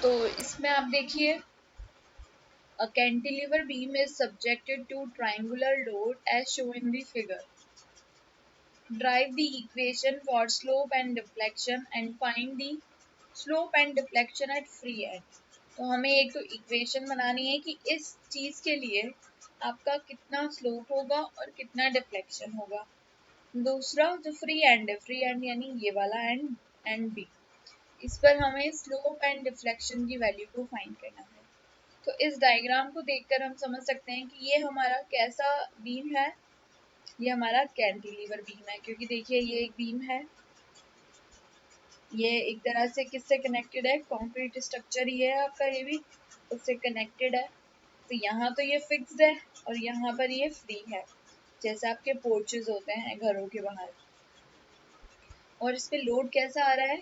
तो इसमें आप देखिए, a cantilever beam is subjected to triangular load as shown in the figure. Derive the equation for slope and deflection and find the slope and deflection at free end. तो हमें एक तो equation बनानी है कि इस चीज के लिए आपका कितना स्लोप होगा और कितना डिफ्लेक्शन होगा। दूसरा जो फ्री एंड है, फ्री एंड यानी ये वाला एंड बी, इस पर हमें स्लोप एंड डिफ्लेक्शन की वैल्यू को फाइंड करना है। तो इस डायग्राम को देखकर हम समझ सकते हैं कि ये हमारा कैसा बीम है। ये हमारा कैंटिलीवर बीम है, क्योंकि देखिए ये एक बीम है, ये एक तरह से किससे कनेक्टेड है, कंक्रीट स्ट्रक्चर ही है आपका, ये भी उससे कनेक्टेड है। तो यहाँ तो ये फिक्स्ड है और यहाँ पर ये फ्री है, जैसे आपके पोर्चेज होते हैं घरों के बाहर। और इस पे लोड कैसा आ रहा है,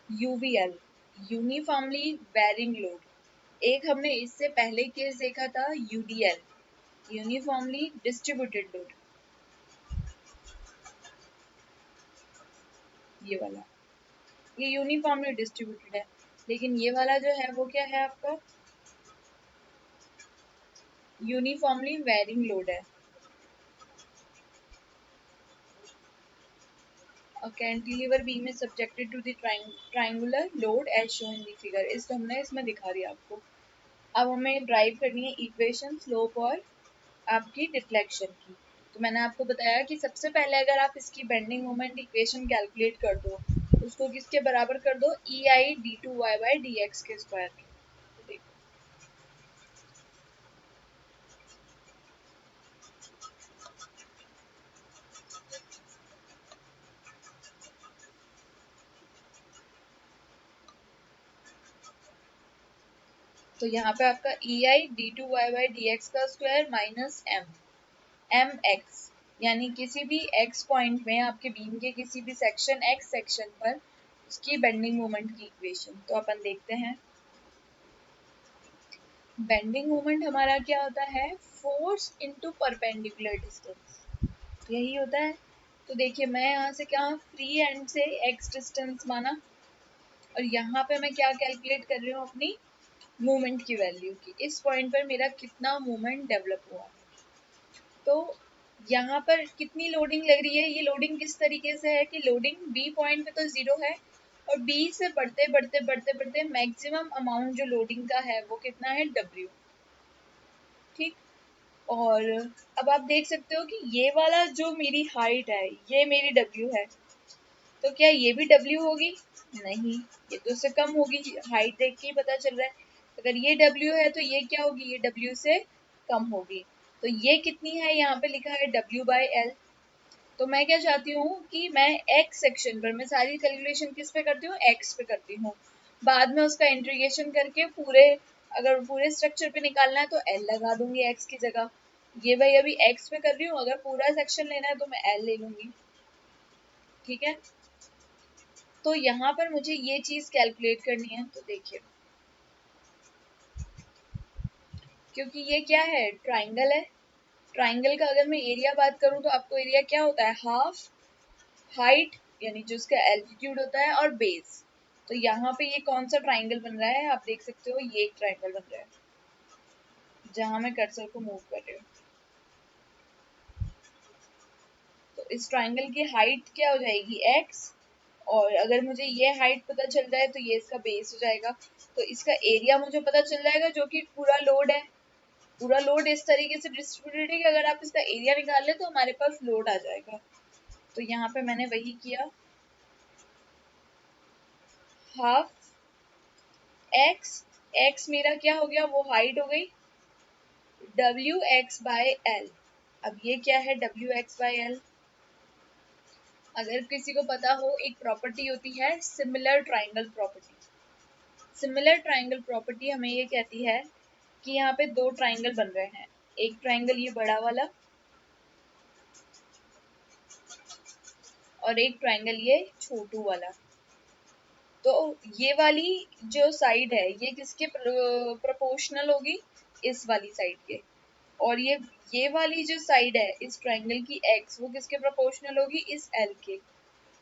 यूवीएल, यूनिफॉर्मली वेरिंग लोड। एक हमने इससे पहले केस देखा था यूडीएल, यूनिफॉर्मली डिस्ट्रीब्यूटेड लोड, ये वाला, ये यूनिफॉर्मली डिस्ट्रीब्यूटेड है। लेकिन ये वाला जो है वो क्या है आपका, यूनिफॉर्मली वेरिंग लोड है। A cantilever beam is subjected to the triangular load as shown in the figure. इस हमने इसमें दिखा दिया आपको। अब हमें ड्राइव करनी है इक्वेशन स्लोप और आपकी डिफ्लेक्शन की। तो मैंने आपको बताया कि सबसे पहले अगर आप इसकी बेंडिंग मोमेंट इक्वेशन कैलकुलेट कर दो, उसको किसके बराबर कर दो, E I d two y by d x के स्क्वायर के। तो यहाँ पे आपका E I d two y by d x का स्क्वायर माइनस एम एक्स, यानी किसी भी x पॉइंट में आपके बीम के किसी भी सेक्शन x सेक्शन पर उसकी बेंडिंग मोमेंट की इक्वेशन। तो अपन देखते हैं, बेंडिंग मोमेंट हमारा क्या होता है, फोर्स इनटू परपेंडिकुलर डिस्टेंस, यही होता है। तो देखिए मैं यहाँ से क्या, फ्री एंड से x डिस्टेंस माना और यहाँ पे मैं क्या कैलकुलेट कर रही हूँ, अपनी मूवमेंट की वैल्यू की, इस पॉइंट पर मेरा कितना मूवमेंट डेवलप हुआ। तो यहाँ पर कितनी लोडिंग लग रही है, ये लोडिंग किस तरीके से है कि लोडिंग बी पॉइंट पे तो 0 है और बी से बढ़ते बढ़ते बढ़ते बढ़ते मैक्सिमम अमाउंट जो लोडिंग का है वो कितना है, W। ठीक, और अब आप देख सकते हो कि ये वाला जो मेरी हाइट है ये मेरी W है, तो क्या ये भी W होगी, नहीं, ये तो उससे कम होगी, हाइट देख के ही पता चल रहा है। अगर ये W है तो ये क्या होगी, ये W से कम होगी। तो ये कितनी है, यहाँ पे लिखा है W बाई L। तो मैं क्या चाहती हूँ कि मैं x सेक्शन पर, मैं सारी कैलकुलेशन किस पे करती हूँ, x पे करती हूँ, बाद में उसका इंटीग्रेशन करके पूरे, अगर पूरे स्ट्रक्चर पे निकालना है तो L लगा दूंगी x की जगह। ये भाई अभी x पे कर रही हूँ, अगर पूरा सेक्शन लेना है तो मैं L ले लूंगी। ठीक है, तो यहाँ पर मुझे ये चीज कैलकुलेट करनी है। तो देखिए, क्योंकि ये क्या है, ट्राइंगल है, ट्राइंगल का अगर मैं एरिया बात करूं तो आपको एरिया क्या होता है, हाफ हाइट यानी जो इसका एल्टीट्यूड होता है और बेस। तो यहाँ पे ये कौन सा ट्राइंगल बन रहा है, आप देख सकते हो ये एक ट्राइंगल बन रहा है जहां मैं कर्सर को मूव कर रही हूँ। तो इस ट्राइंगल की हाइट क्या हो जाएगी, x, और अगर मुझे ये हाइट पता चल जाए तो ये इसका बेस हो जाएगा। तो इसका एरिया मुझे पता चल जाएगा जो कि पूरा लोड है। पूरा लोड इस तरीके से डिस्ट्रीब्यूटेड है कि अगर आप इसका एरिया निकाल ले तो हमारे पास लोड आ जाएगा। तो यहाँ पे मैंने वही किया, हाफ एक्स, एक्स मेरा क्या हो गया, वो हाइट हो गई, डब्ल्यू एक्स बाय एल। अब ये क्या है, डब्ल्यू एक्स बाय एल, अगर किसी को पता हो एक प्रॉपर्टी होती है similar triangle property. Similar triangle property हमें ये कहती है कि यहाँ पे दो ट्राइंगल बन रहे हैं, एक ट्राइंगल ये बड़ा वाला और एक ट्राइंगल ये छोटू वाला। तो ये वाली जो साइड है ये किसके प्रोपोर्शनल होगी, इस वाली साइड के, और ये वाली जो साइड है इस ट्राइंगल की x, वो किसके प्रोपोर्शनल होगी, इस L के।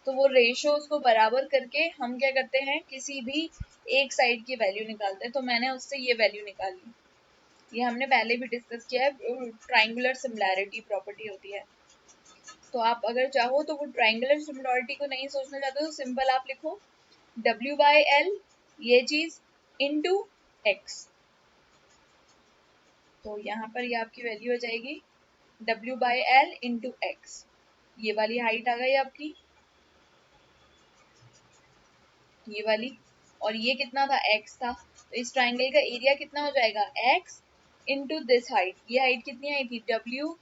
तो वो रेशो उसको बराबर करके हम क्या करते हैं, किसी भी एक साइड की वैल्यू निकालते हैं। तो मैंने उससे ये वैल्यू निकाली, ये हमने पहले भी डिस्कस किया है, ट्राइंगुलर सिमिलैरिटी प्रॉपर्टी होती है। तो आप अगर चाहो तो वो ट्राइंगुलर सिमिलैरिटी को नहीं सोचना चाहते तो सिंपल आप लिखो W/L ये चीज इनटू x। तो यहाँ पर ये आपकी वैल्यू हो जाएगी W/L इंटू एक्स। ये वाली हाइट आ गई आपकी, ये वाली, और ये कितना था, x था। तो इस ट्राइंगल का एरिया कितना हो जाएगा, x इंटू दिस हाइट। ये हाइट कितनी आई थी, W/X/L,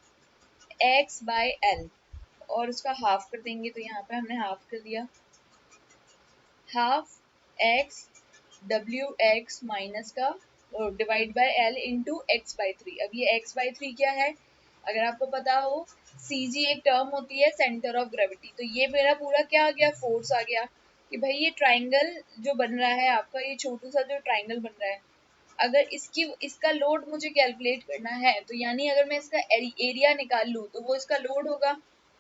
और उसका हाफ कर देंगे। तो यहाँ पे हमने हाफ कर दिया, हाफ x W(x) माइनस का divide by L into x/3। अब ये x/3 क्या है, अगर आपको पता हो, CG एक टर्म होती है सेंटर ऑफ ग्रेविटी। तो ये मेरा पूरा क्या आ गया, फोर्स आ गया कि भाई ये ट्राइंगल जो बन रहा है आपका, ये छोटू सा जो ट्राइंगल बन रहा है, अगर इसका लोड मुझे कैलकुलेट करना है, तो यानी अगर मैं इसका एरिया निकाल लूँ तो वो इसका लोड होगा।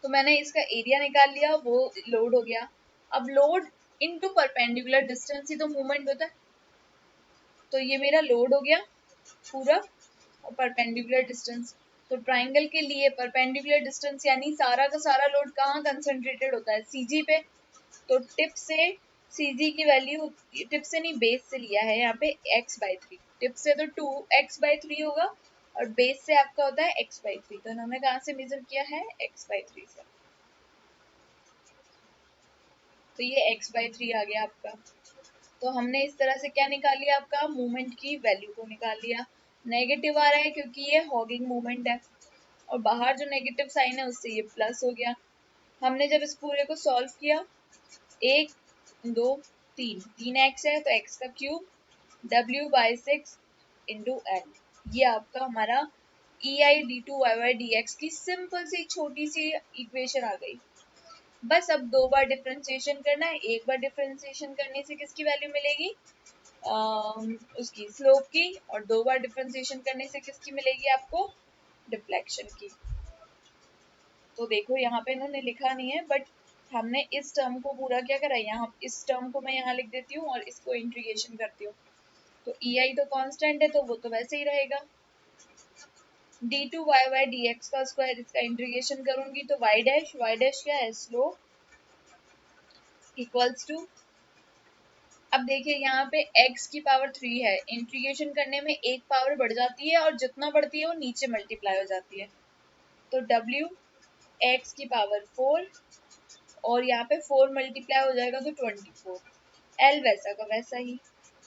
तो मैंने इसका एरिया निकाल लिया, वो लोड हो गया। अब लोड इनटू परपेंडिकुलर डिस्टेंस ही तो मूवमेंट होता है। तो ये मेरा लोड हो गया पूरा, और परपेंडिकुलर डिस्टेंस। तो ट्राइंगल के लिए परपेंडिकुलर डिस्टेंस यानी सारा का सारा लोड कहाँ कंसंट्रेटेड होता है, CG पे। तो टिप से CG की वैल्यू, टिप से नहीं बेस से लिया है यहाँ पे x/3। टिप से तो 2x/3 होगा, और बेस से आपका होता है x/3। तो इन्होंने कहाँ से मेजर किया है, x/3 से। तो ये x/3 आ गया आपका। तो हमने इस तरह से क्या निकाल लिया, आपका मूवमेंट की वैल्यू को निकाल लिया। नेगेटिव आ रहा है क्योंकि ये हॉगिंग मूवमेंट है, और बाहर जो नेगेटिव साइन है उससे ये प्लस हो गया। हमने जब इस पूरे को सॉल्व किया, 1 2 3 x है तो x का क्यूब W/6 इंटू L। ये आपका हमारा EI/d2y/dx की सिंपल सी छोटी सी इक्वेशन आ गई। बस अब 2 बार डिफरेंशिएशन करना है। एक बार डिफरेंशिएशन करने से किसकी वैल्यू मिलेगी, उसकी स्लोप की, और 2 बार डिफरेंशिएशन करने से किसकी मिलेगी आपको, डिफ्लेक्शन की। तो देखो यहाँ पे इन्होंने लिखा नहीं है, बट हमने इस टर्म को पूरा क्या करा, यहाँ इस टर्म को मैं यहाँ लिख देती हूँ और इसको इंटीग्रेशन करती हूँ। तो EI तो कांस्टेंट है तो वो तो वैसे ही रहेगा, d2y/dx का स्क्वायर, इसका इंटीग्रेशन करूंगी तो y डैश क्या है, स्लोप, इक्वल्स टू, अब देखिए यहाँ पे x की पावर 3 है, इंटीग्रेशन करने में एक पावर बढ़ जाती है, और जितना बढ़ती है वो नीचे मल्टीप्लाई हो जाती है। तो w x की पावर 4, और यहाँ पे 4 मल्टीप्लाई हो जाएगा तो 24, L वैसा का वैसा ही।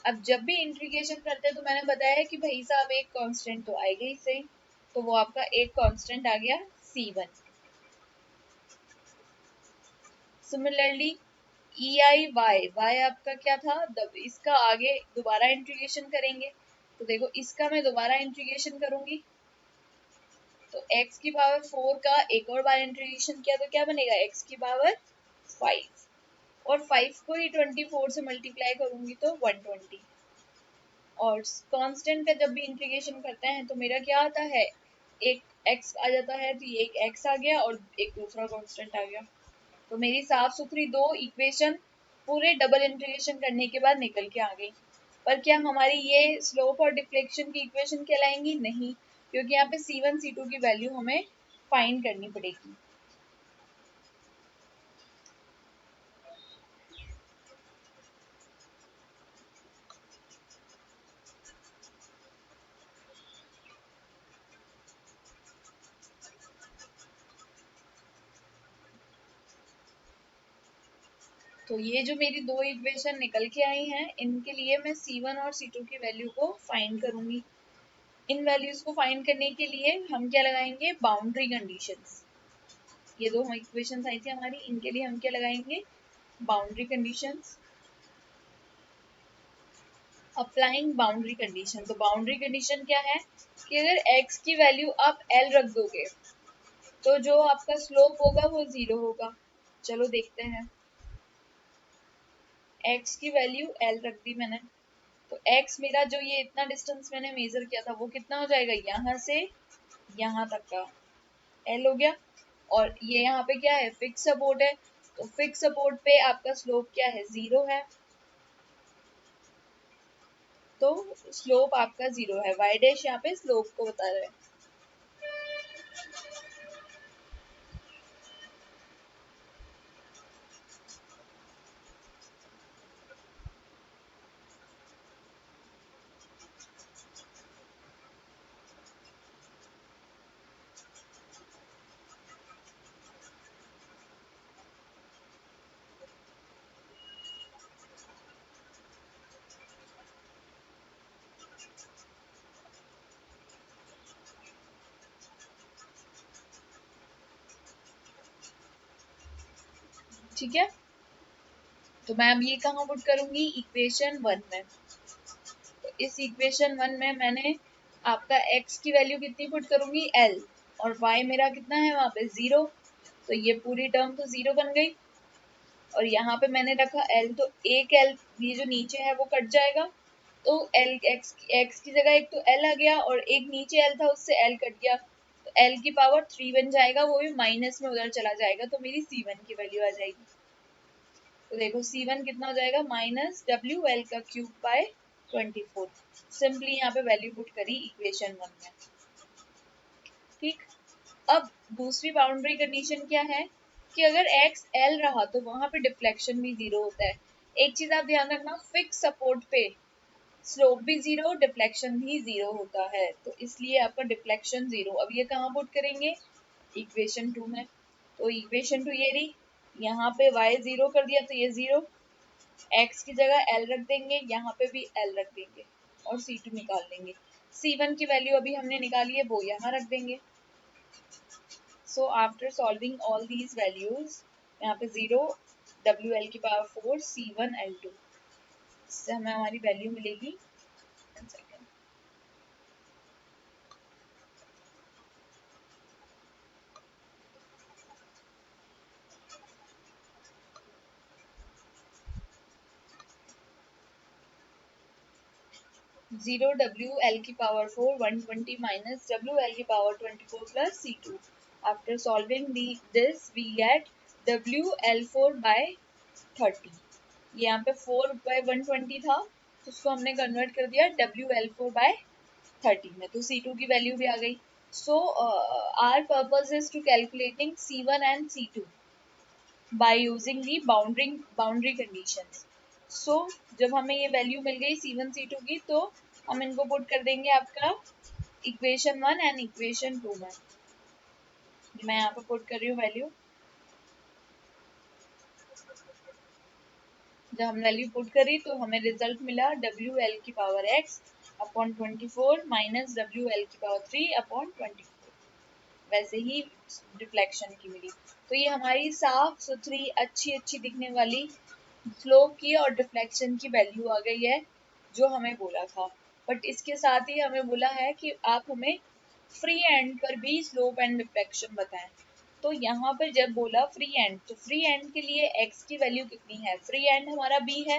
अब जब भी इंटीग्रेशन करते हैं तो मैंने बताया कि भाई साहब एक कांस्टेंट तो आएगा ही सही, तो वो आपका एक कांस्टेंट आ गया C1। सिमिलरली EI/y आपका क्या था, इसका आगे दोबारा इंटीग्रेशन करेंगे। तो देखो इसका मैं दोबारा इंटीग्रेशन करूंगी, तो x की पावर 4 का एक और बार इंटीग्रेशन किया तो क्या बनेगा, x की पावर 5, और 5 को ही 24 से मल्टीप्लाई करूंगी तो 120। और कांस्टेंट का जब भी इंटीग्रेशन करते हैं तो मेरा क्या आता है, एक x आ जाता है, तो ये एक x आ गया और एक दूसरा कांस्टेंट आ गया। तो मेरी साफ सुथरी दो इक्वेशन पूरे डबल इंटीग्रेशन करने के बाद निकल के आ गई। पर क्या हमारी ये स्लोप और डिफ्लेक्शन की इक्वेशन कहलाएंगी, नहीं, क्योंकि यहाँ पे C1 C2 की वैल्यू हमें फाइंड करनी पड़ेगी। तो ये जो मेरी दो इक्वेशन निकल के आई हैं, इनके लिए मैं C1 और C2 की वैल्यू को फाइंड करूंगी। इन वैल्यूज को फाइंड करने के लिए हम क्या लगाएंगे, बाउंड्री कंडीशंस। ये दो इक्वेशंस आई थी हमारी, इनके लिए हम क्या लगाएंगे, boundary conditions. Applying boundary condition. तो बाउंड्री कंडीशन क्या है कि अगर x की वैल्यू आप L रख दोगे तो जो आपका स्लोप होगा वो 0 होगा। चलो देखते हैं, x की वैल्यू L रख दी मैंने, तो x मेरा जो ये इतना डिस्टेंस मैंने मेजर किया था वो कितना हो जाएगा, यहाँ से यहाँ तक का L हो गया। और ये यहाँ पे क्या है, फिक्स सपोर्ट है, तो फिक्स सपोर्ट पे आपका स्लोप क्या है, 0 है, तो स्लोप आपका 0 है। y डैश यहाँ पे स्लोप को बता रहा है। ठीक है, तो मैं अब ये कहाँ पुट करूंगी, इक्वेशन 1 में। तो इस इक्वेशन 1 में मैंने आपका x की वैल्यू कितनी पुट करूंगी, l, और y मेरा कितना है वहां पे 0, तो ये पूरी टर्म तो 0 बन गई। और यहाँ पे मैंने रखा l, तो एक l ये जो नीचे है वो कट जाएगा, तो l x की जगह एक तो l आ गया और एक नीचे l था उससे l कट गया, तो l की पावर 3 बन जाएगा, वो भी माइनस में उधर चला जाएगा, तो मेरी c1 की वैल्यू आ जाएगी। तो देखो c1 कितना हो जाएगा, माइनस डब्ल्यू एल का क्यूब बाय 24। सिंपली यहाँ पे वैल्यू पुट करी इक्वेशन 1 में। ठीक, अब दूसरी बाउंड्री कंडीशन क्या है कि अगर x l रहा तो वहां पे डिफ्लेक्शन भी 0 होता है। एक चीज आप ध्यान रखना, फिक्स सपोर्ट पे स्लोप भी 0, डिफ्लेक्शन भी 0 होता है, तो इसलिए आपका डिफ्लेक्शन 0। अब ये कहाँ पुट करेंगे, इक्वेशन 2 में। तो इक्वेशन 2 ये रही, यहाँ पे y 0 कर दिया तो ये 0, x की जगह l रख देंगे, यहाँ पे भी l रख देंगे और c2 निकाल लेंगे। c1 की वैल्यू अभी हमने निकाली है, वो यहाँ रख देंगे। So after solving all these values, यहाँ पे 0, WL की पावर 4, C1 L2, इससे हमें हमारी वैल्यू मिलेगी 0 WL की पावर 4 120 minus WL की power 24 plus C2. After solving this we get WL4 by 30. यहाँ पे 4 by 120 था, तो उसको हमने कन्वर्ट कर दिया WL4 by 30 में, तो C2 की वैल्यू भी आ गई। So our purpose is to calculating C1 and C2 by using the boundary conditions. So जब हमें ये वैल्यू मिल गई C1 C2 की, तो हम इनको पुट कर देंगे आपका इक्वेशन 1 एंड इक्वेशन 2 में। मैं यहाँ पे पुट कर रही हूँ वैल्यू। जब हम वैल्यू पुट करी तो हमें रिजल्ट मिला WL की power x upon 24 minus WL की पावर 3 अपॉन 24, वैसे ही रिफ्लेक्शन की मिली। तो ये हमारी साफ सुथरी अच्छी दिखने वाली स्लोप की और डिफ्लेक्शन की वैल्यू आ गई है जो हमें बोला था। बट इसके साथ ही हमें बोला है कि आप हमें फ्री एंड पर भी स्लोप एंड डिफ्लेक्शन बताएं। तो यहाँ पर जब बोला फ्री एंड, तो फ्री एंड के लिए x की वैल्यू कितनी है, फ्री एंड हमारा b है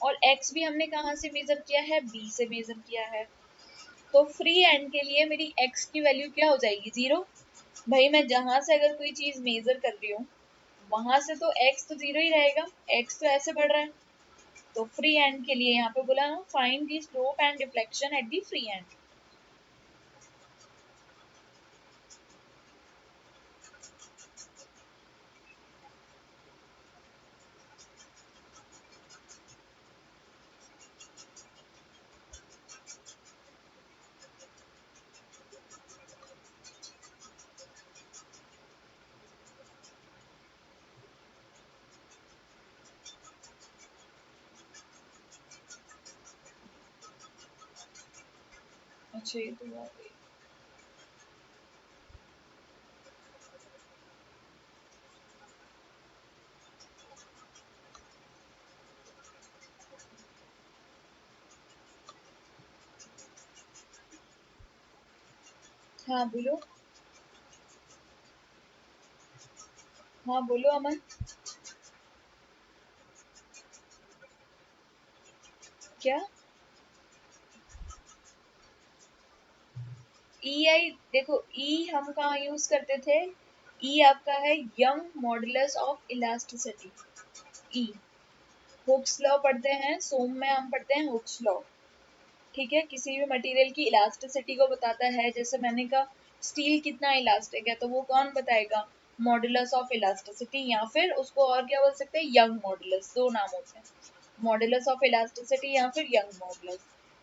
और x भी हमने कहाँ से मेजर किया है, b से मेजर किया है। तो फ्री एंड के लिए मेरी x की वैल्यू क्या हो जाएगी, 0। भाई मैं जहां से अगर कोई चीज मेजर कर रही हूँ वहां से तो x तो 0 ही रहेगा, x तो ऐसे बढ़ रहा है। तो फ्री एंड के लिए यहाँ पे बोला ना, find the slope and deflection at the free and. अच्छा ये तो आ गई। हाँ बोलो, हाँ बोलो अमन। क्या ई आई, देखो ई हम कहाँ यूज करते थे, ई आपका है young modulus of elasticity. E Hooke's law पढ़ते हैं, सोम में हम पढ़ते हैं हुक्स लॉ। ठीक है, किसी भी मटेरियल की इलास्टिसिटी को बताता है। जैसे मैंने कहा स्टील कितना इलास्टिक है, तो वो कौन बताएगा? मॉडुलस ऑफ इलास्टिसिटी, या फिर उसको और क्या बोल सकते हैं? Young modulus. दो नाम होते हैं, मॉडुलस ऑफ इलास्टिसिटी या फिर यंग मॉडुलस।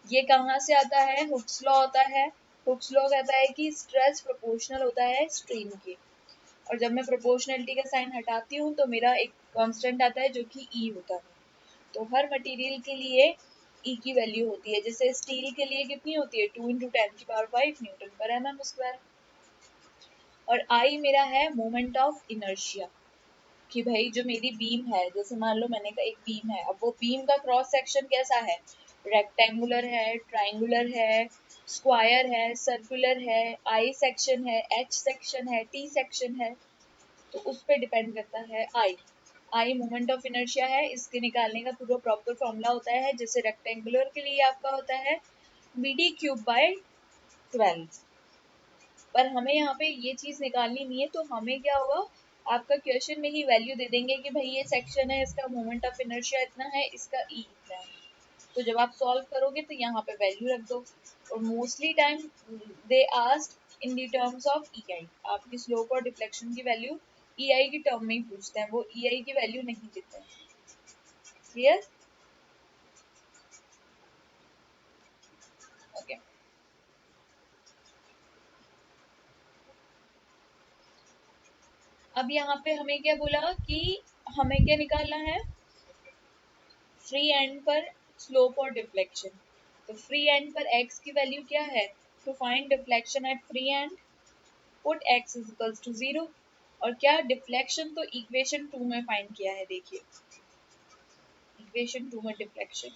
ये कहाँ से आता है? हुक्स लॉ होता है। हुक्स लॉ कहता है कि स्ट्रेस प्रोपोर्शनल होता है स्ट्रेन के, और जब मैं प्रोपोर्शनलिटी का साइन हटाती हूँ तो मेरा एक कांस्टेंट आता है जो कि ई होता है। तो हर मटेरियल के लिए ई की वैल्यू होती है। जैसे स्टील के लिए कितनी होती है? 2 × 10⁵ न्यूटन पर एम स्क्वायर। और आई मेरा है मोमेंट ऑफ इनर्शिया, कि भाई जो मेरी बीम है, जैसे मान लो मैंने कहा एक बीम है, अब वो बीम का क्रॉस सेक्शन कैसा है? रेक्टेंगुलर है, ट्राइंगुलर है, स्क्वायर है, सर्कुलर है, आई सेक्शन है, एच सेक्शन है, टी सेक्शन है। तो उस पर डिपेंड करता है आई। आई मोमेंट ऑफ इनर्शिया है, इसके निकालने का पूरा प्रॉपर फॉर्मूला होता है। जैसे रेक्टेंगुलर के लिए आपका होता है BD³/12। पर हमें यहाँ पे ये चीज निकालनी नहीं है, तो हमें क्या होगा, आपका क्वेश्चन में ही वैल्यू दे देंगे कि भाई ये सेक्शन है, इसका मोमेंट ऑफ इनर्शिया इतना है, इसका ई इतना है। तो जब आप सॉल्व करोगे तो यहाँ पे वैल्यू रख दो। और mostly time they asked in the terms of E I. आपकी स्लोप और डिफ्लेक्शन की वैल्यू ई आई की टर्म में ही पूछते हैं, वो ई आई की वैल्यू नहीं देते हैं। क्लियर? ओके, अब यहाँ पे हमें क्या बोला कि हमें क्या निकालना है? फ्री एंड पर स्लोप और डिफ्लेक्शन। तो फ्री एंड पर x की वैल्यू क्या है? To find deflection at free end put x is equals to 0। और क्या डिफ्लेक्शन तो इक्वेशन 2 में फाइंड किया है। देखिए इक्वेशन 2 में डिफ्लेक्शन,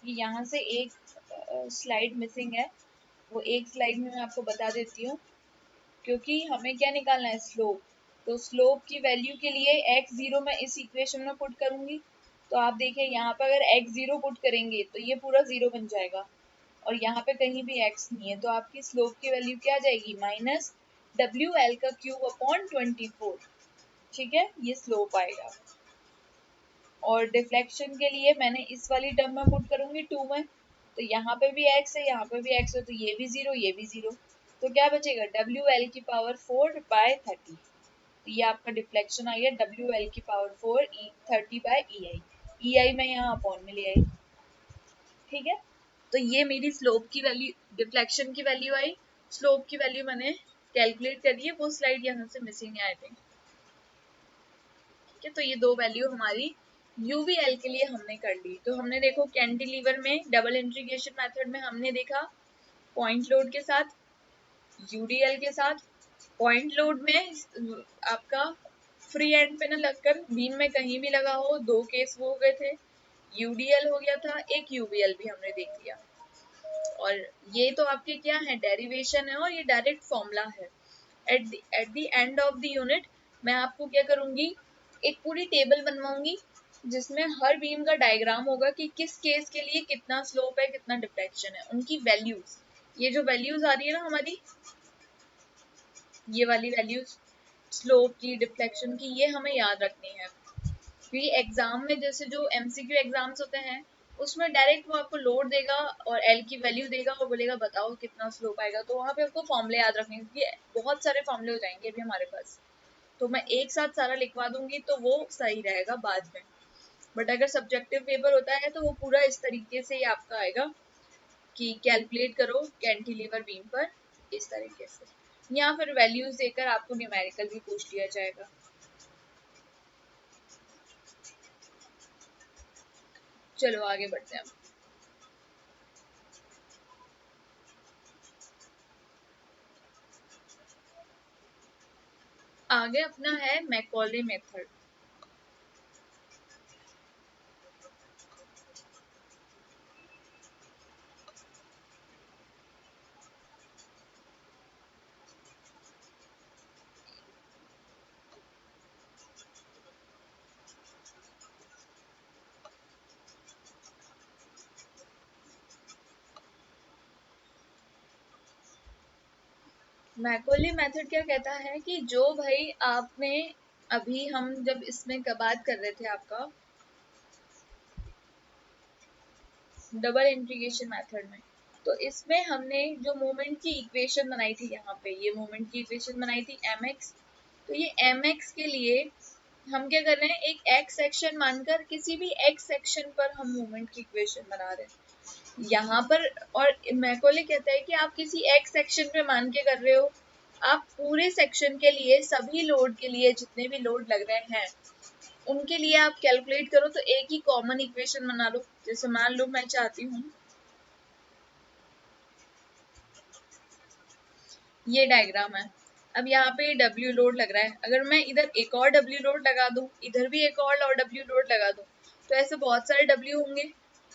ये यहाँ से एक स्लाइड मिसिंग है, वो एक स्लाइड में मैं आपको बता देती हूँ। क्योंकि हमें क्या निकालना है? स्लोप। तो स्लोप की वैल्यू के लिए x0 मैं इस इक्वेशन में पुट करूंगी। तो आप देखिए यहाँ पर अगर x0 पुट करेंगे तो ये पूरा 0 बन जाएगा, और यहाँ पे कहीं भी x नहीं है, तो आपकी स्लोप की वैल्यू क्या आ जाएगी? -WL³/24। ठीक है, ये स्लोप आएगा। और डिफ्लेक्शन के लिए मैंने इस वाली टर्म में पुट करूंगी 2 में, तो यहाँ पे भी x है, यहाँ पे भी x है, तो ये भी 0, ये भी 0। तो क्या बचेगा? WL⁴/30। तो ये आपका डिफ्लेक्शन आ गया WL⁴ 30/EI। EI मैं यहाँ अपॉन में ले आई। ठीक है, तो ये मेरी स्लोप की वैल्यू, डिफ्लेक्शन की वैल्यू आई। स्लोप की वैल्यू मैंने कैलकुलेट कर दी है, वो स्लाइड यहाँ से मिसिंग है आई थिंक। ठीक है, तो ये दो वैल्यू हमारी यूवीएल के लिए हमने कर ली। तो हमने देखो कैंटिलीवर में डबल इंटीग्रेशन मेथड में हमने देखा पॉइंट लोड के साथ, यूडीएल के साथ। पॉइंट लोड में आपका फ्री एंड पे न लगकर बीम में कहीं भी लगा हो, दो केस वो हो गए थे। यूडीएल हो गया था, एक यूवीएल भी हमने देख लिया। और ये तो आपके क्या है? डेरिवेशन है, और ये डायरेक्ट फॉर्मूला है। At the end of the unit मैं आपको क्या करूंगी? एक पूरी टेबल बनवाऊंगी जिसमें हर बीम का डायग्राम होगा कि किस केस के लिए कितना स्लोप है, कितना डिफ्लेक्शन है, उनकी वैल्यूज। ये जो वैल्यूज आ रही है ना हमारी, ये वाली वैल्यूज स्लोप की, डिफ्लेक्शन की, ये हमें याद रखनी है। क्योंकि एग्जाम में जैसे जो एमसीक्यू एग्जाम्स होते हैं उसमें डायरेक्ट वो आपको लोड देगा और एल की वैल्यू देगा और बोलेगा बताओ कितना स्लोप आएगा। तो वहाँ पे आपको फॉर्मूले याद रखने, क्योंकि बहुत सारे फॉर्मूले हो जाएंगे अभी हमारे पास। तो मैं एक साथ सारा लिखवा दूंगी तो वो सही रहेगा बाद में। बट अगर सब्जेक्टिव पेपर होता है तो वो पूरा इस तरीके से ही आपका आएगा कि कैलकुलेट करो कैंटिलीवर बीम पर इस तरीके से, या फिर वैल्यूज देकर आपको न्यूमेरिकल भी पूछ लिया जाएगा। चलो आगे बढ़ते हैं। आगे अपना है मैकॉले मेथड। मैकॉले मेथड क्या कहता है कि जो भाई आपने अभी हम जब इसमें बात कर रहे थे आपका डबल इंटीग्रेशन मेथड में, तो इसमें हमने जो मोमेंट की इक्वेशन बनाई थी, यहाँ पे ये मोमेंट की इक्वेशन बनाई थी mx। तो ये mx के लिए हम क्या कर रहे हैं, एक x सेक्शन मानकर किसी भी x सेक्शन पर हम मोमेंट की इक्वेशन बना रहे हैं यहाँ पर। और मैकॉले कहता है कि आप किसी x सेक्शन पे मान के कर रहे हो, आप पूरे सेक्शन के लिए सभी लोड के लिए जितने भी लोड लग रहे हैं उनके लिए आप कैलकुलेट करो तो एक ही कॉमन इक्वेशन बना लो। जैसे मान लो मैं चाहती हूँ ये डायग्राम है, अब यहाँ पे W लोड लग रहा है, अगर मैं इधर एक और W लोड लगा दूँ, इधर भी एक और W लोड लगा दूँ, तो ऐसे बहुत सारे W होंगे।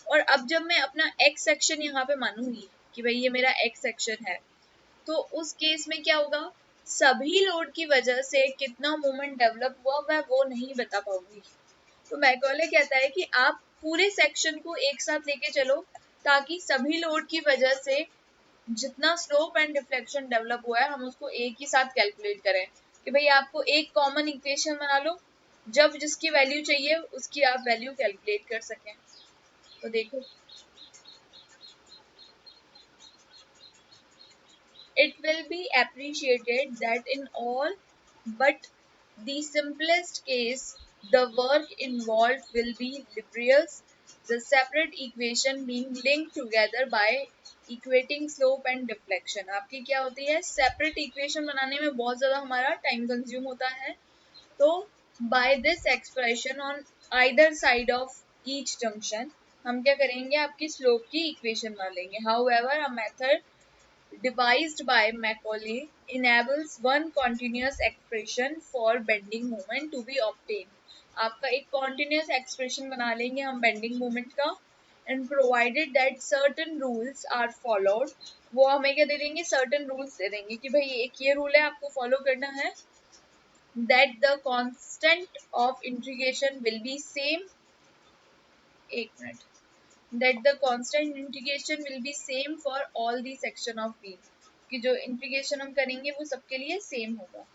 और अब जब मैं अपना X सेक्शन यहाँ पे मानूंगी कि भाई ये मेरा X सेक्शन है, तो उस केस में क्या होगा, सभी लोड की वजह से कितना मोमेंट डेवलप हुआ मैं वो नहीं बता पाऊंगी। तो मैकॉले कहता है कि आप पूरे सेक्शन को एक साथ लेके चलो ताकि सभी लोड की वजह से जितना स्लोप एंड डिफ्लेक्शन डेवलप हुआ है हम उसको एक ही साथ कैलकुलेट करें। कि भाई आपको एक कॉमन इक्वेशन बना लो, जब जिसकी वैल्यू चाहिए उसकी आप वैल्यू कैलकुलेट कर सकें। तो देखो, it will be appreciated that in all but the simplest case, the work involved will be laborious, the separate equation being linked together by equating slope and deflection। आपकी क्या होती है, separate equation बनाने में बहुत ज़्यादा हमारा time consume होता है। तो by this expression on either side of each junction हम क्या करेंगे, आपकी slope की equation बना लेंगे। However, a method devised by Macaulay enables one continuous expression for bending moment to be obtained। आपका एक continuous expression बना लेंगे हम bending moment का, and provided that certain rules are followed। वो हमें क्या दे देंगे, certain rules दे देंगे कि भाई एक ये rule है आपको follow करना है, that the constant of integration will be same, एक minute, that the constant integration will be same for all the section of beam, कि जो इंटीग्रेशन हम करेंगे वो सबके लिए सेम होगा।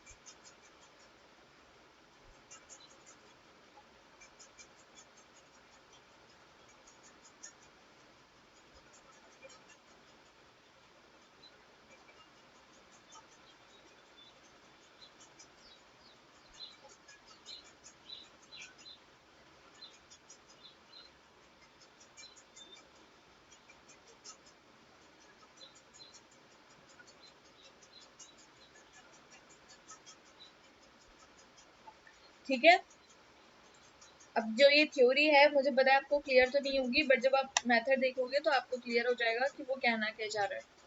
ठीक है, अब जो ये थ्योरी है मुझे पता है आपको क्लियर तो नहीं होगी, बट जब आप मेथड देखोगे तो आपको क्लियर हो जाएगा कि वो कहना क्या चाह रहा है।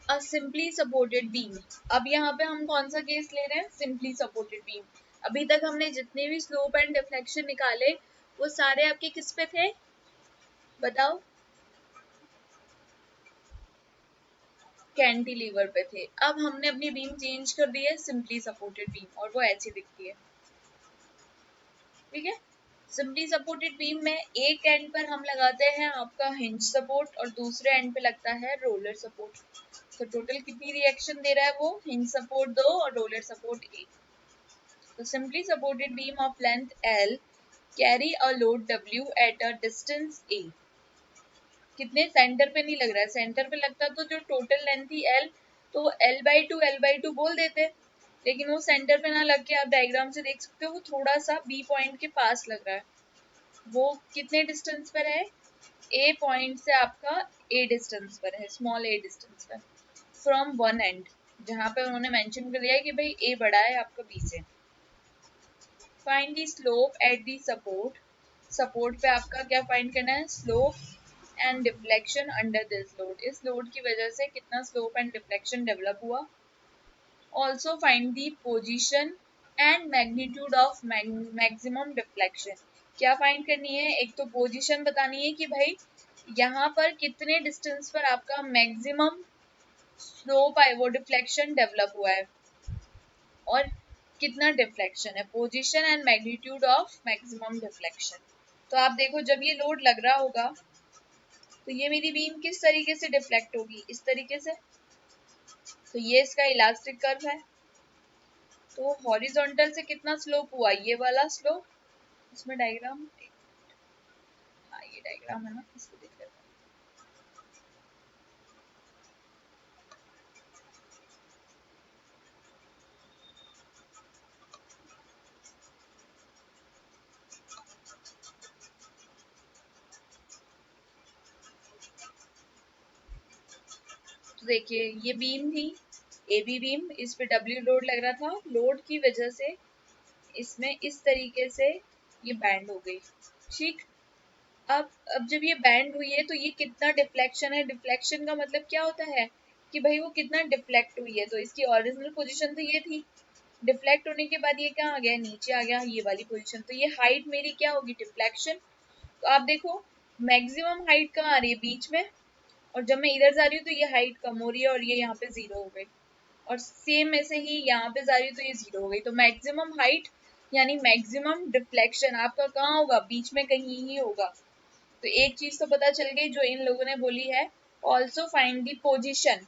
अ सिंपली सपोर्टेड बीम, अब यहाँ पे हम कौन सा केस ले रहे हैं, सिंपली सपोर्टेड बीम। अभी तक हमने जितने भी स्लोप एंड डिफ्लेक्शन निकाले वो सारे आपके किस पे थे, बताओ, कैंटिलीवर पे थे। अब हमने अपनी बीम चेंज कर दी है सिंपली सपोर्टेड बीम, और वो ऐसी दिखती है। ठीक है, सिंपली सपोर्टेड बीम में एक एंड पर हम लगाते हैं आपका हिंज सपोर्ट और दूसरे एंड पे लगता है रोलर सपोर्ट। तो टोटल कितनी रिएक्शन दे रहा है वो, हिंज सपोर्ट 2 और रोलर सपोर्ट 1। तो simply supported beam of length L carry a load W at a distance A। कितने, सेंटर पे नहीं लग रहा है, सेंटर पे लगता तो जो टोटल लेंथ थी L, तो L/2 बोल देते, लेकिन वो सेंटर पे ना लग के आप डायग्राम से देख सकते हो वो थोड़ा सा B पॉइंट के पास लग रहा है। वो कितने डिस्टेंस पर है, A पॉइंट से आपका A डिस्टेंस पर है, स्मॉल A डिस्टेंस पर फ्रॉम वन एंड, जहाँ पे उन्होंने मेंशन कर दिया है कि भाई A बड़ा है आपका B से। Find the slope at the support, support पे आपका क्या फाइंड करना है, slope and deflection under this load, इस लोड की वजह से कितना स्लोप एंड डिफ्लेक्शन डेवलप हुआ। Also find the position and magnitude of maximum deflection, क्या फाइंड करनी है, एक तो पोजीशन बतानी है कि भाई यहाँ पर कितने डिस्टेंस पर आपका मैक्सिमम स्लोप है, वो डिफ्लेक्शन डेवलप हुआ है, और कितना डिफ्लेक्शन है, position and magnitude of maximum deflection. तो आप देखो जब ये लोड लग रहा होगा तो ये मेरी बीम किस तरीके से डिफ्लेक्ट होगी, इस तरीके से। तो ये इसका इलास्टिक कर्व है, तो हॉरिजॉन्टल से कितना स्लोप हुआ, ये वाला स्लोप। इसमें डायग्राम, हाँ ये डायग्राम है ना, इसको देख लेते हैं। तो देखिए ये बीम थी, ए बी बीम, इस पे डब्ल्यू लोड लग रहा था, लोड की वजह से इसमें इस तरीके से ये बैंड हो गई, ठीक। अब जब ये बैंड हुई है तो ये कितना डिफ्लेक्शन है, डिफ्लेक्शन का मतलब क्या होता है कि भाई वो कितना डिफ्लेक्ट हुई है। तो इसकी ओरिजिनल पोजीशन तो ये थी, डिफ्लेक्ट होने के बाद ये क्या आ गया, नीचे आ गया, ये वाली पोजीशन। तो ये हाइट मेरी क्या होगी, डिफ्लेक्शन। तो आप देखो मैक्सिमम हाइट कहाँ आ रही है, बीच में, और जब मैं इधर जा रही हूँ तो ये हाइट कम हो रही है और ये यहाँ पे जीरो हो गई, और सेम ऐसे ही यहाँ पे जा रही हूँ तो ये जीरो हो गई। तो मैक्सिमम हाइट यानी मैक्सिमम डिफ्लेक्शन आपका कहाँ होगा, बीच में कहीं ही होगा। तो एक चीज तो पता चल गई जो इन लोगों ने बोली है, also find the position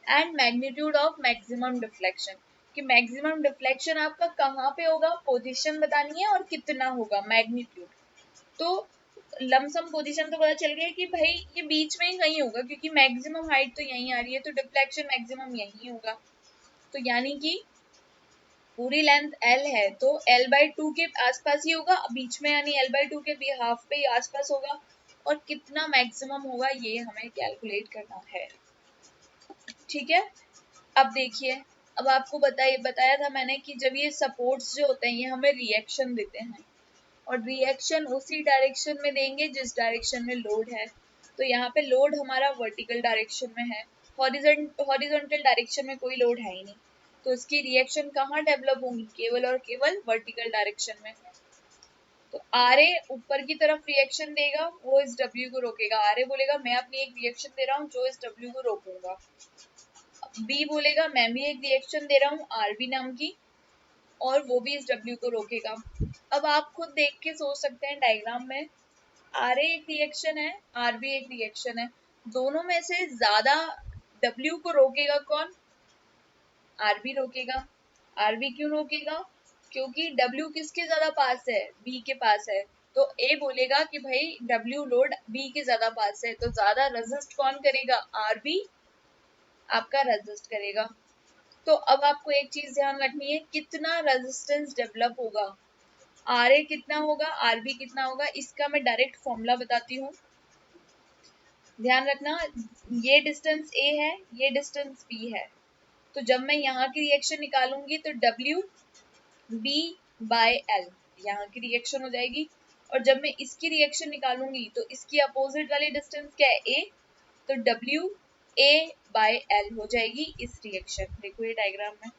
and magnitude of maximum deflection, कि मैक्सिमम डिफ्लेक्शन आपका कहाँ पे होगा, पोजीशन बतानी है, और कितना होगा, मैग्नीट्यूड। तो लमसम पोजीशन तो पता चल गया कि भाई ये बीच में ही कहीं होगा, क्योंकि मैक्सिमम हाइट तो यहीं आ रही है, तो डिफ्लेक्शन मैक्सिमम यहीं होगा। तो यानी कि पूरी लेंथ L है तो L/2 के आसपास ही होगा बीच में, यानी L/2 के भी हाफ पे ही आसपास होगा, और कितना मैक्सिमम होगा ये हमें कैलकुलेट करना है, ठीक है। अब देखिए, अब आपको बताया था मैंने कि जब ये सपोर्ट्स जो होते हैं ये हमें रिएक्शन देते हैं, और रिएक्शन उसी डायरेक्शन में देंगे जिस डायरेक्शन में लोड है। तो यहाँ पे लोड हमारा वर्टिकल डायरेक्शन में है, हॉरिजॉन्टल डायरेक्शन में कोई लोड है ही नहीं, तो इसकी रिएक्शन कहाँ डेवलप होंगी, केवल और केवल वर्टिकल डायरेक्शन में। तो आर ए ऊपर की तरफ रिएक्शन देगा, वो इस डब्ल्यू को रोकेगा। आर ए बोलेगा मैं अपनी एक रिएक्शन दे रहा हूँ जो इस डब्ल्यू को रोकूंगा। बी बोलेगा मैं भी एक रिएक्शन दे रहा हूँ आर बी नाम की, और वो भी इस डब्ल्यू को रोकेगा। अब आप खुद देख के सोच सकते हैं डायग्राम में, आर ए एक रिएक्शन है, आर बी एक रिएक्शन है, दोनों में से ज्यादा डब्ल्यू को रोकेगा कौन, आर बी रोकेगा। आर बी क्यों रोकेगा, क्योंकि डब्ल्यू किसके ज्यादा पास है, बी के पास है। तो ए बोलेगा कि भाई डब्ल्यू लोड बी के ज्यादा पास है, तो ज्यादा रेजिस्ट कौन करेगा, आर बी आपका रेजिस्ट करेगा। तो अब आपको एक चीज ध्यान रखनी है, कितना रेजिस्टेंस डेवलप होगा, आर ए कितना होगा, आर बी कितना होगा, इसका मैं डायरेक्ट फॉर्मूला बताती हूँ। ध्यान रखना, ये डिस्टेंस ए है, ये डिस्टेंस बी है, तो जब मैं यहाँ की रिएक्शन निकालूंगी तो डब्ल्यू बी बाय एल यहाँ की रिएक्शन हो जाएगी, और जब मैं इसकी रिएक्शन निकालूंगी तो इसकी अपोजिट वाली डिस्टेंस क्या है, ए, तो डब्ल्यू ए बाय एल हो जाएगी इस रिएक्शन। देखो ये डायग्राम में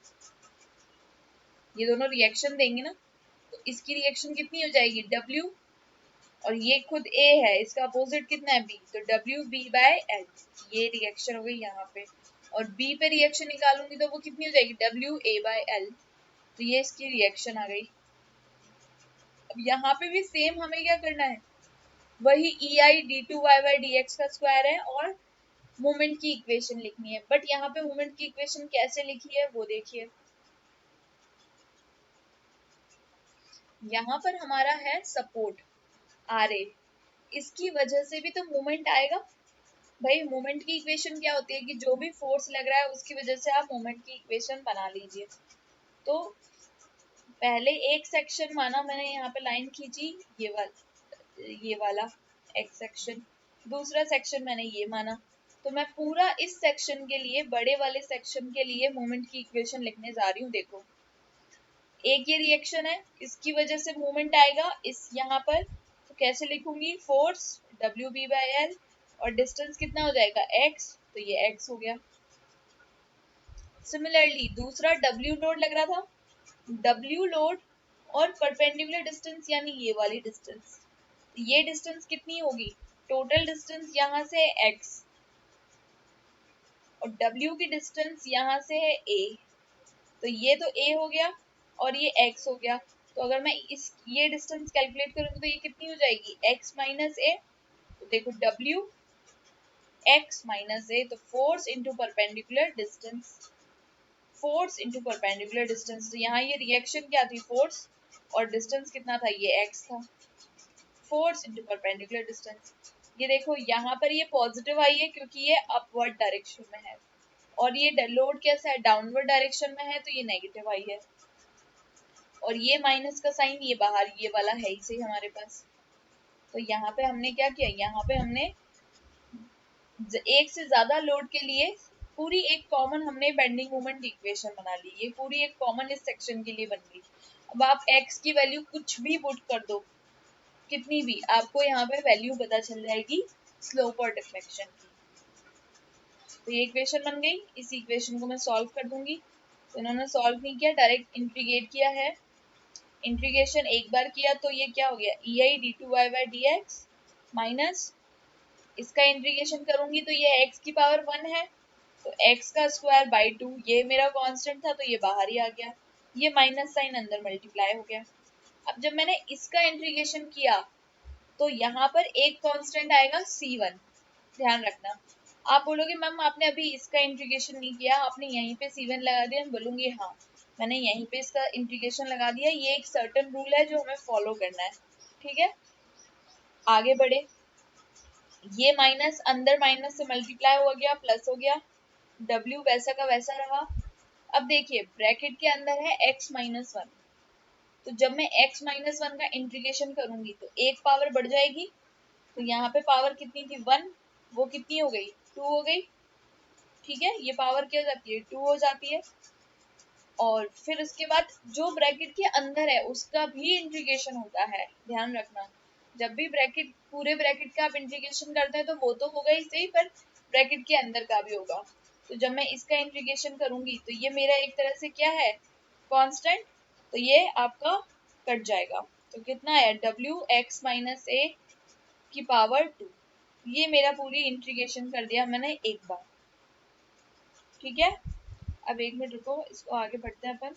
ये दोनों रिएक्शन देंगे ना, तो इसकी रिएक्शन कितनी हो जाएगी, डब्ल्यू, और ये खुद ए है, इसका अपोजिट कितना है, बी, तो डब्ल्यू बी बाय एल, ये रिएक्शन हो गई यहाँ पे। और बी पे रिएक्शन निकालूंगी तो वो कितनी हो जाएगी, डब्ल्यू ए बाय एल, तो ये इसकी रिएक्शन आ गई। अब यहाँ पे भी सेम हमें क्या करना है, वही E I d two y by d x का स्क्वायर है, और मोमेंट की इक्वेशन लिखनी है। बट यहाँ पे मोमेंट की इक्वेशन कैसे लिखी है वो देखिए, यहाँ पर हमारा है सपोर्ट आर ए, इसकी वजह से भी तो मोमेंट आएगा। भाई मोमेंट की इक्वेशन क्या होती है कि जो भी फोर्स लग रहा है उसकी वजह से आप मोमेंट की इक्वेशन बना लीजिए। तो पहले एक सेक्शन माना मैंने, यहाँ पे लाइन खींची, ये वाला एक्स सेक्शन, दूसरा सेक्शन मैंने ये माना, तो मैं पूरा इस सेक्शन के लिए, बड़े वाले सेक्शन के लिए मोमेंट की इक्वेशन लिखने जा रही हूँ। देखो एक ये रिएक्शन है, इसकी वजह से मूवमेंट आएगा इस यहाँ पर, तो कैसे लिखूंगी, force W B by L, और डिस्टेंस कितना हो जाएगा, एक्स, तो ये एक्स हो गया। सिमिलरली दूसरा डब्ल्यू लोड लग रहा था, डब्ल्यू लोड और परपेंडिकुलर डिस्टेंस यानी ये वाली डिस्टेंस, ये डिस्टेंस कितनी होगी, टोटल डिस्टेंस यहाँ से है x और w की डिस्टेंस यहाँ से है a। तो ये तो a हो गया और ये x हो गया। तो अगर मैं ये डिस्टेंस कैलकुलेट करूंगी तो ये कितनी हो जाएगी, x माइनस a। तो देखो w x माइनस a, तो force into perpendicular distance, force into perpendicular distance. तो यहाँ ये रिएक्शन क्या थी, फोर्स, और डिस्टेंस कितना था, ये x था। फोर्स इंटू परपेंडिकुलर डिस्टेंस, ये देखो यहाँ पर ये पॉजिटिव आई है क्योंकि ये अपवर्ड डायरेक्शन में है, और ये लोड कैसा है, डाउनवर्ड डायरेक्शन में है, तो ये नेगेटिव आई है। और ये माइनस का साइन ये बाहर ये वाला है ही सही हमारे पास। तो यहाँ पे हमने क्या किया, यहाँ पे हमने एक से ज्यादा लोड के लिए पूरी एक कॉमन हमने बेंडिंग मोमेंट इक्वेशन बना ली, ये पूरी एक कॉमन इस सेक्शन के लिए बन गई। अब आप x की वैल्यू कुछ भी पुट कर दो, कितनी भी, आपको यहाँ पे वैल्यू पता चल जाएगी स्लोप और डिफ्लेक्शन की। तो ये इक्वेशन बन गई, इस इक्वेशन को मैं सॉल्व कर दूंगी। तो इन्होंने सॉल्व नहीं किया, डायरेक्ट इंटीग्रेट किया है। इंटीग्रेशन एक बार किया तो ये क्या हो गया, E I d two y by d x minus, इसका इंटीग्रेशन करूंगी तो ये x की पावर 1 है, तो x का स्क्वायर बाई 2, ये मेरा कांस्टेंट था तो ये बाहर ही आ गया, ये माइनस साइन अंदर मल्टीप्लाई हो गया। अब जब मैंने इसका इंटीग्रेशन किया तो यहाँ पर एक कांस्टेंट आएगा c1, ध्यान रखना। आप बोलोगे मैम आपने अभी इसका इंटीग्रेशन नहीं किया, आपने यहीं पे c1 लगा दिया। मैं बोलूंगी हाँ, मैंने यहीं पे इसका इंटीग्रेशन लगा दिया, ये एक सर्टेन रूल है जो हमें फॉलो करना है। ठीक है, आगे बढ़े। ये माइनस अंदर माइनस से मल्टीप्लाई हो गया, प्लस हो गया, w वैसा का वैसा रहा। अब देखिए ब्रैकेट के अंदर है x माइनस 1, तो जब मैं x माइनस 1 का इंटीग्रेशन करूंगी तो एक पावर बढ़ जाएगी, तो यहाँ पे पावर कितनी थी 1, वो कितनी हो गई 2 हो गई। ठीक है, ये पावर क्या हो जाती है 2 हो जाती है। और फिर उसके बाद जो ब्रैकेट के अंदर है उसका भी इंटीग्रेशन होता है, ध्यान रखना। जब भी ब्रैकेट पूरे ब्रैकेट का आप इंटीग्रेशन करते हैं तो वो तो होगा ही सही, पर ब्रैकेट के अंदर का भी होगा। तो जब मैं इसका इंटीग्रेशन करूंगी तो ये मेरा एक तरह से क्या है, कांस्टेंट, तो ये आपका कट जाएगा। तो कितना है w x माइनस a की पावर 2, ये मेरा पूरी इंटीग्रेशन कर दिया मैंने एक बार। ठीक है, अब एक मिनट रुको, इसको आगे बढ़ते हैं अपन।